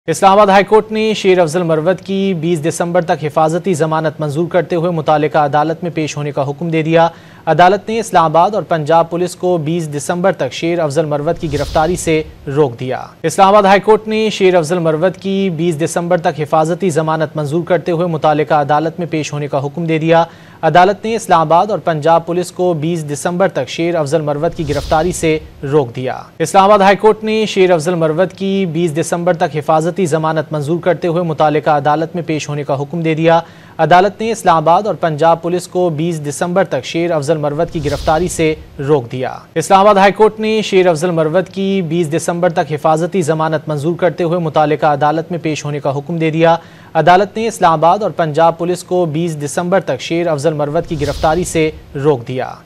Islamabad high court ने शेर अफजल मरवत की 20 दिसंबर तक हिफाजती जमानत मंजूर करते हुए मुतालिका अदालत में पेश होने का हुक्म दे दिया। अदालत ने इस्लामाबाद और पंजाब पुलिस को 20 दिसंबर तक शेर अफजल मरवत की गिरफ्तारी से रोक दिया। इस्लामाबाद हाईकोर्ट ने शेर अफजल मरवत की 20 दिसंबर तक हिफाजती जमानत मंजूर करते हुए मुतालिका अदालत में पेश होने का हुक्म दे दिया। अदालत ने इस्लामाबाद और पंजाब पुलिस को 20 दिसंबर तक शेर अफजल मरवत की गिरफ्तारी से रोक दिया। इस्लामाबाद हाईकोर्ट ने शेर अफजल मरवत की 20 दिसंबर तक हिफाजती जमानत मंजूर करते हुए मुतालिका अदालत में पेश होने का हुक्म दे दिया। अदालत ने इस्लामाबाद और पंजाब पुलिस को 20 दिसंबर तक शेर अफजल मरवत की गिरफ्तारी से रोक दिया। इस्लामाबाद हाईकोर्ट ने शेर अफजल मरवत की 20 दिसंबर तक हिफाजती जमानत मंजूर करते हुए मुतालिका अदालत में पेश होने का हुक्म दे दिया। अदालत ने इस्लामाबाद और पंजाब पुलिस को 20 दिसंबर तक शेर अफजल मरवत की गिरफ्तारी से रोक दिया।